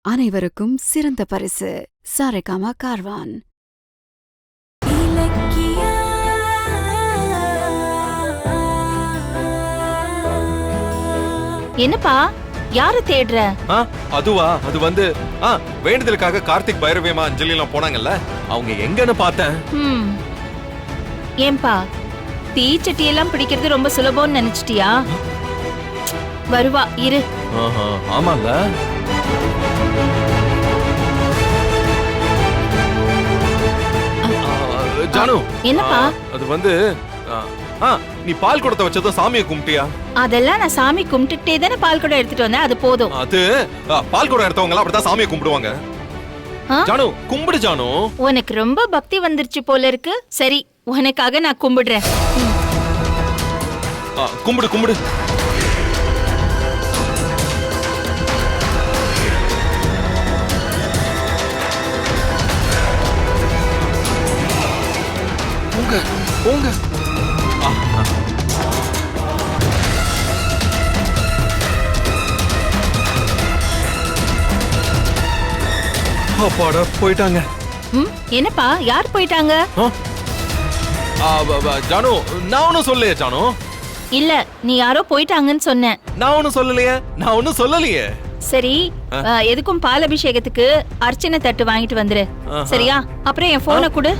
அனைவருக்கும் சிறந்த பரிசு சாரேகாமா கார்வான். என்னப்பா யார தேடுற? அதுவா, அது வந்து வேண்டுதலுக்காக கார்த்திக் பைரவேமா அஞ்சலி எல்லாம் போனாங்கல்ல, அவங்க எங்கன்னு பார்த்தேன். ஏன்பா தீச்சட்டி எல்லாம் பிடிக்கிறது ரொம்ப சுலபம்னு நினைச்சிட்டியா? வருவா இரு. ஆமால, ஜானு. என்னப்பா? அது வந்து நீ பால் குடத்தை வச்சதும் சாமியை கும்பிட்டியா? அதெல்லாம் நான் சாமி கும்பிட்டுட்டே தானே பால் குடம் எடுத்துட்டு வந்தேன், அது போதும். அது பால் குடம் எடுத்தவங்க எல்லாம் அப்படிதான் சாமியை கும்பிடுவாங்க. ஜானு கும்பிடு ஜானு. உனக்கு ரொம்ப பக்தி வந்துருச்சு போல இருக்கு. சரி, உனக்காக நான் கும்பிடுறேன். கும்பிடு கும்பிடு. போங்க போங்க. அப்பாடா போயிட்டாங்க. என்னப்பா யார் போயிட்டாங்க? ஜானு நான் ஒன்னும் சொல்லலையே. ஜானு இல்ல, நீ யாரோ போயிட்டாங்கன்னு சொன்ன. நான் ஒன்னும் சொல்லலையே, நான் ஒன்னும் சொல்லலையே. சரி, எதுக்கும் பால் அபிஷேகத்துக்கு அர்ச்சனை தட்டு வாங்கிட்டு வந்துரு, சரியா? அப்புறம் என் போனை கொடு.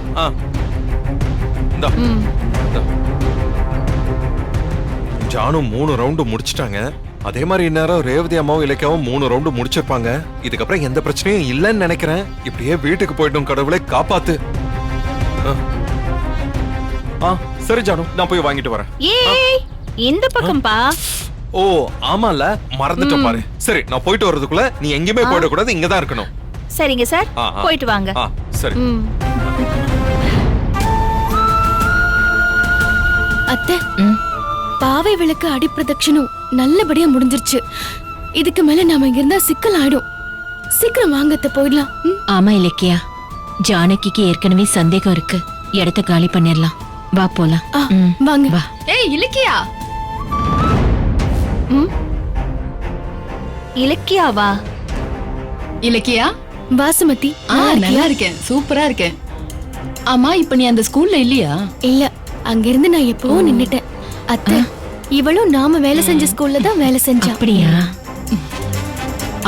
ஜானு 3 ரவுண்டு முடிச்சிட்டாங்க. அதே மாதிரி இந்நேரம் ரேவதி அம்மாவும் இலக்கியாவும் 3 ரவுண்டு முடிச்சிருப்பாங்க. இதுக்கப்புறம் எந்த பிரச்சனையும் இல்லைன்னு நினைக்கிறேன். இப்படியே வீட்டுக்கு போயிட்டும், கடவுளை காப்பாத்து. சரி ஜானு, நான் போய் வாங்கிட்டு வரேன். ஏய், இந்த பக்கம்பா. ஓ ஆமால, மறந்துட்டேன் பாரு. சரி, நான் போயிட்டு வர்றதுக்குள்ள நீ எங்கேயுமே போயிடக்கூடாது, இங்கதான் இருக்கணும். சரிங்க சார், போயிட்டு வாங்க. சரி. அத்தை, பாவை விளக்கு அடிப்பிரதட்சணம் நல்லபடியா முடிஞ்சிருச்சு. இதுக்கு மேல நாம இங்க இருந்தா சிக்கல் ஆயிடும். சீக்கிரம் வாங்கத்த போயிடலாம். ஆமா இலக்கியா, ஜானகிக்கு ஏற்கனவே சந்தேகம் இருக்கு. இடத்த காலி பண்ணிடலாம். வா போலாம். வாங்க. வா. ஏய் இலக்கியா. இலக்கியாவா? இலக்கியா. வாசுமதி. நல்லா இருக்கேன், சூப்பரா இருக்கேன். ஆமா, இப்ப நீ அந்த ஸ்கூல்ல இல்லையா? இல்ல, அங்க இருந்து நான் எப்பவோ நின்னுட்டேன். அத்தை, இவளும் நாம வேலை செஞ்ச ஸ்கூல்ல தான் வேலை செஞ்சா. அப்படியா?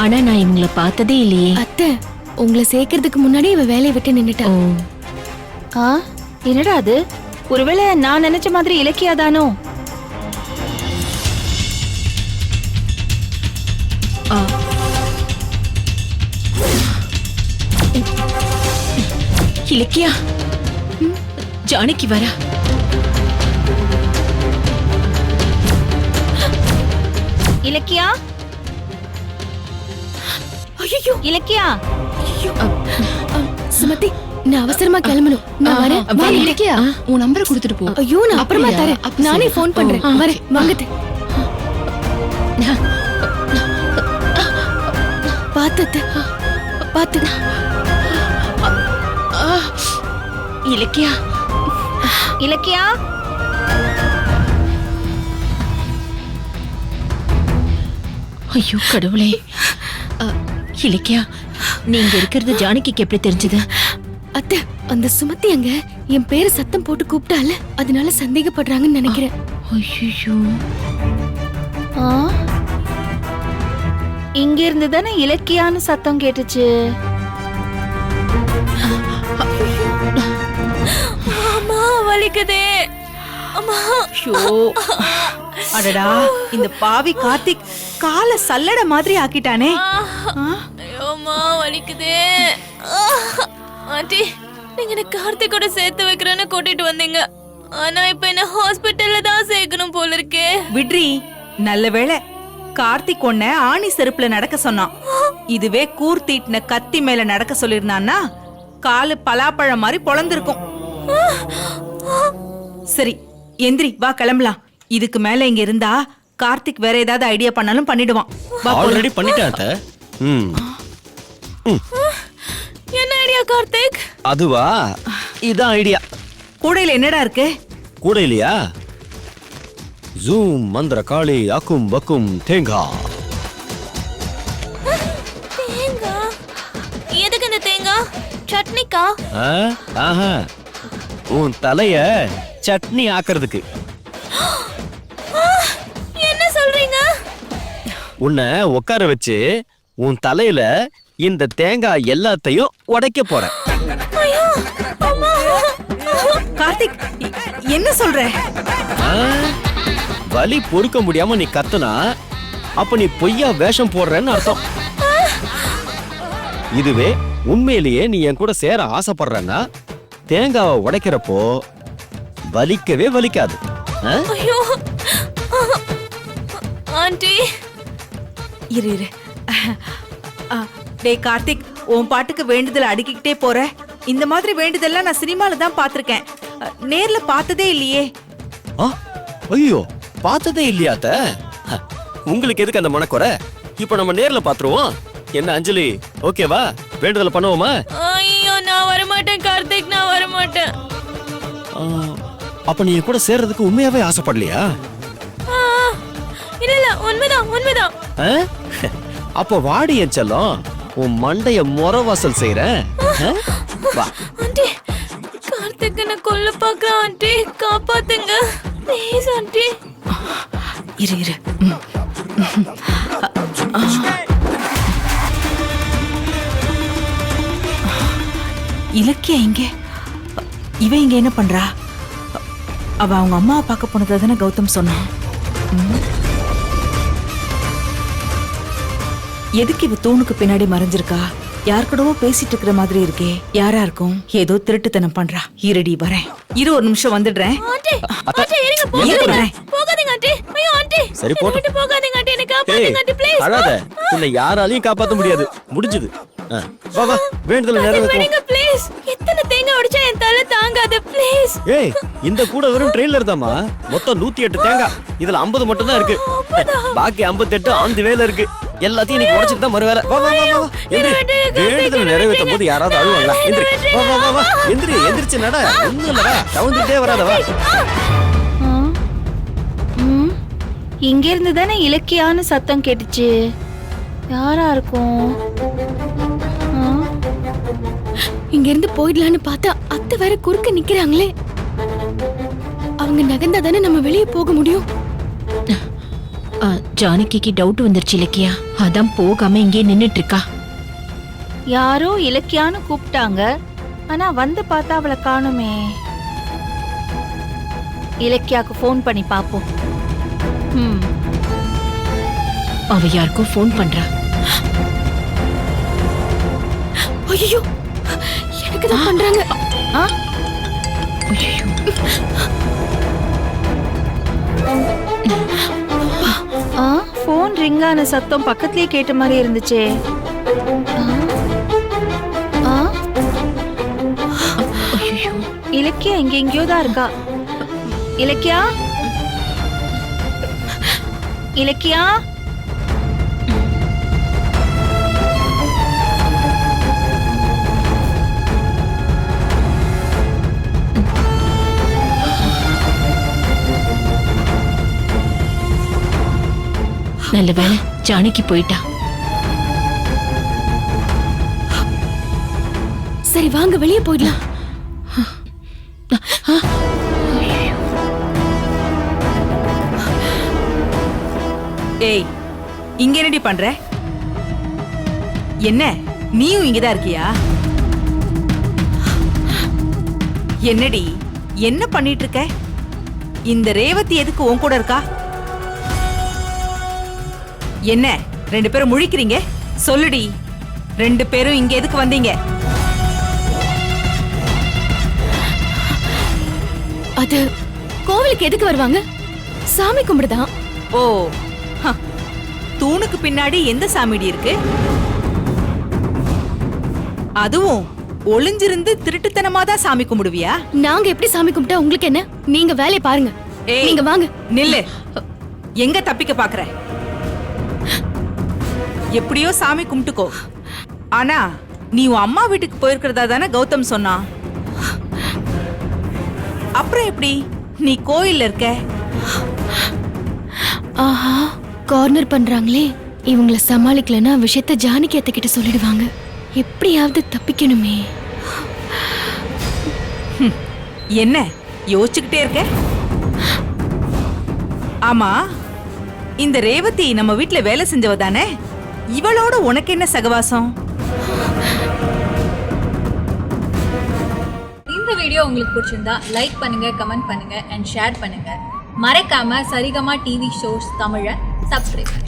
ஆனா நான் இவங்கள பார்த்ததே இல்லையே. அத்தை, உங்களை சேர்க்கறதுக்கு முன்னாடி இவ வேலையை விட்டு நின்னுட்டா. என்னடா அது? ஒருவேளை நான் நினைச்ச மாதிரி இலக்கியா தானோ? இலக்கியா, ஜானகி வரா. இலக்கியா, ஐயோ இலக்கியா. சுமதி, நான் அவசரமா கிளம்பணும். நான் வரேன். வா இலக்கியா, உன் நம்பரை கொடுத்துட்டு போ. ஐயோ, நான் அப்புறமா தரேன். நானே ஃபோன் பண்றேன். வரேன், வாங்கட்டு. பாத்து பாத்து. இலக்கியா, இலக்கியா. ஐயோ கடவுளே. இலக்கியா, நீங்க இருக்கிறது ஜானகிக்கு எப்படி தெரிஞ்சது? அத்தை, அந்த சுமதி அங்க என் பேரு சத்தம் போட்டு கூப்பிட்டால, அதனால சந்தேகப்படுறாங்கன்னு நினைக்கிறேன். ஐயோ, இங்க இருந்து தானே இலக்கியான்னு சத்தம் கேட்டுச்சு. அம்மா வலிக்குதே. அம்மா. அடடா, இந்த பாவி கார்த்திக் கால சல்லட மாதிரி ஆக்கிட்டானே. அம்மா வலிக்குதே. ஆண்டி, நீங்க என்ன கார்த்திகோட சேர்த்து வைக்கிறேன்னு கூட்டிட்டு வந்தீங்க. ஆனா இப்ப என்ன ஹாஸ்பிட்டல்ல தான் சேர்க்கணும் போல இருக்கே. விட்ரி, நல்ல வேளை கார்த்திக் ஒன்ன ஆணி செருப்புல நடக்க சொன்னான். இதுவே கூர்த்தீட்டின கத்தி மேல நடக்க சொல்லிருந்தான்னா காலு பலாப்பழம் மாதிரி பொளந்திருக்கும். சரி எந்திரி, வா கிளம்பலாம். இதுக்கு மேல இங்க இருந்தா கார்த்திக் வேற ஏதாவது ஐடியா பண்ணாலும் பண்ணிடுவான். ஆல்ரெடி பண்ணிட்டான். என்ன ஐடியா கார்த்திக்? அதுவா, இதான் ஐடியா. கூடையில என்னடா இருக்கு? கூடையிலையா? ஜூம் மந்திர காளி அக்கும் பக்கும் தேங்கா. தேங்கா? சட்னிக்கா? ஆ? ஆஹா உன் தலைய சட்னி ஆக்குறதுக்கு. என்ன சொல்றீங்க? உன்னை உட்கார வச்சு உன் தலையில இந்த தேங்காய் எல்லாத்தையும் உடைக்க போறேன். ஐயோ அம்மா. கார்த்திக் என்ன சொல்ற? ஆ? வலி பொறுக்க முடியாம நீ கத்துனா அப்ப நீ பொய்யா வேஷம் போடுறன்னு அர்த்தம். இதுவே உண்மையிலேயே நீ என் கூட சேர ஆசைப்படுறன்னா தேங்காவை உடைக்கிறப்போ வலிக்கவே வலிக்காது. ஆ? ஐயோ ஆண்டி. இரு டேய் கார்த்திக், உன் பாட்டுக்கு வேண்டுதல் அடுக்கிக்கிட்டே போற. இந்த மாதிரி வேண்டுதல்லாம் நான் சினிமால தான் பாத்திருக்கேன், நேர்ல பார்த்ததே இல்லையே. ஆ? ஐயோ பார்த்ததே இல்லையாத்த? உங்களுக்கு எதுக்கு அந்த மனக்குறை? இப்ப நம்ம நேர்ல பாத்துருவோம். என்ன அஞ்சலி, ஓகேவா? வேண்டுதல பண்ணுவோமா? ஐயோ நான் வர மாட்டேன் கார்த்திக், நான் வர மாட்டேன். ஆ, அப்ப நீ என் கூட சேர்றதுக்கு உண்மையாவே ஆசைப்படலையா? ஆ, இல்ல உண்மைதான் உண்மைதான். ஆ? அப்ப வாடி என் செல்லம், உன் மண்டைய முறவாசல் செய்யறேன். ஆ? வா. ஆண்டி கார்த்திக் என்ன கொல்ல பாக்குறான் ஆண்டி, காப்பாத்துங்க ப்ளீஸ் ஆண்டி. இரு இலக்கியா இங்க, இவ இங்க என்ன பண்றா? அவ அவங்க அம்மாவை பார்க்க போனதை தானே கௌதம் சொன்னான். எதுக்கு இவ தூணுக்கு பின்னாடி மறைஞ்சிருக்கா? யார் கூடவோ பேசிட்டு இருக்கிற மாதிரி இருக்கே. யாரா இருக்கும்? ஏதோ திருட்டுத்தனம் பண்றா. இருடி வரேன், இரு ஒரு நிமிஷம் வந்துடுறேன். ஆண்டி ஆண்டி இருங்க, இரு போகாதீங்க வரேன். போகாதீங்க ஆண்டி. ஐயோ ஆண்டி சரி, போட்டும். விட்டு போகாதீங்க ஆண்டி, என்ன ஏய், காப்பாத்துங்க ஆண்டி ப்ளீஸ். அழாத. உன்னை யாராலையும் காப்பாத்த முடியாது. முடிஞ்சது. ஆ, வா வா, வேண்டுதல நிறைவேற்றுவோம். விடுங்க ப்ளீஸ். எத்தனை தேங்காய் உடைச்சா என் தலை தாங்காது ப்ளீஸ். ஏய், இந்த கூட வெறும் ட்ரெயிலர் தாமா. மொத்தம் 108 தேங்காய். இதுல 50 மட்டும் தான் இருக்கு. பாக்கி 58 ஆன் தி வேல இருக்கு. எல்லாத்தையும் நீ உடைச்சிட்டு தான் மறுவேலை. வா வா வா வா. எந்திரி. வேண்டுதல் நிறைவேற்றும் போது யாராவது அழுவாங்களா? எந்திரி. வா வா வா வா. எந்திரி, எந்திரிச்சு நட. ஒண்ணும் இல்ல, வா. தவந்துட்டே வராத, வா. இங்க இருந்து தானே இலக்கியான்னு சத்தம் கேட்டுச்சு. யாரா இருக்கும்? ஆ? இங்க இருந்து போயிடலான்னு பார்த்தா அத்தை வேற குறுக்க நிக்கிறாங்களே. அவங்க நகர்ந்தா தானே நம்ம வெளியே போக முடியும். ஜானகிக்கு டவுட் வந்துருச்சு இலக்கியா, அதான் போகாம இங்கே நின்னுட்டு இருக்கா. யாரோ இலக்கியான்னு கூப்பிட்டாங்க, ஆனா வந்து பார்த்தா அவளை காணுமே. இலக்கியாக்கு ஃபோன் பண்ணி பாப்போம். அவ யாருக்கோ ஃபோன் பண்றா. ஐயோ, எனக்கு தான் பண்றாங்க. ஆ? ஐயோ. ஆ, ஃபோன் ரிங்கான சத்தம் பக்கத்துலயே கேட்ட மாதிரி இருந்துச்சே. ஆ? ஐயோ. இலக்கியா இங்க எங்கேயோ தான் இருக்கா. இலக்கியா, இலக்கியா. நல்ல வேளை ஜானகி போயிட்டா. சரி வாங்க வெளியே போயிடலாம். ஏய், இங்க என்னடி பண்ற? என்ன நீயும் இங்கதான் இருக்கியா? என்னடி என்ன பண்ணிட்டு இருக்க? இந்த ரேவதி எதுக்கு உன் கூட இருக்கா? என்ன ரெண்டு பேரும் முழிக்கிறீங்க? சொல்லுடி, ரெண்டு பேரும் இங்க எதுக்கு வந்தீங்க? அது கோவிலுக்கு எதுக்கு வருவாங்க? சாமி கும்பிடுதான். ஓ, ஹ, தூணுக்கு பின்னாடி எந்த சாமிடி இருக்கு? அதுவும் ஒளிஞ்சிருந்து திருட்டுத்தனமா தான் சாமி கும்பிடுவியா? நாங்க எப்படி சாமி கும்பிட்டா உங்களுக்கு என்ன? நீங்க வேலையை பாருங்க. ஏய், நீங்க வாங்க. நில்லு. எங்க தப்பிக்க பாக்குற? எப்படியோ சாமி கும்பிட்டுக்கோ. ஆனா நீ உன் அம்மா வீட்டுக்கு போயிருக்கிறதா தானே கௌதம் சொன்னான். அப்புறம் எப்படி நீ கோயில்ல இருக்க? ஆஹா, கார்னர் பண்றாங்களே. இவங்கள சமாளிக்கலன்னா விஷயத்த ஜானகி அத்தை கிட்ட சொல்லிடுவாங்க. எப்படியாவது தப்பிக்கணுமே. என்ன யோசிச்சுக்கிட்டே இருக்க? ஆமா, இந்த ரேவதி நம்ம வீட்ல வேலை செஞ்சவ தானே? இவளோட உனக்கு என்ன சகவாசம்? இந்த வீடியோ உங்களுக்கு பிடிச்சிருந்தா லைக் பண்ணுங்க, கமெண்ட் பண்ணுங்க அண்ட் ஷேர் பண்ணுங்க. மறக்காம சரிகமா டிவி ஷோஸ் தமிழை சப்ஸ்கிரைப் பண்ணுங்க.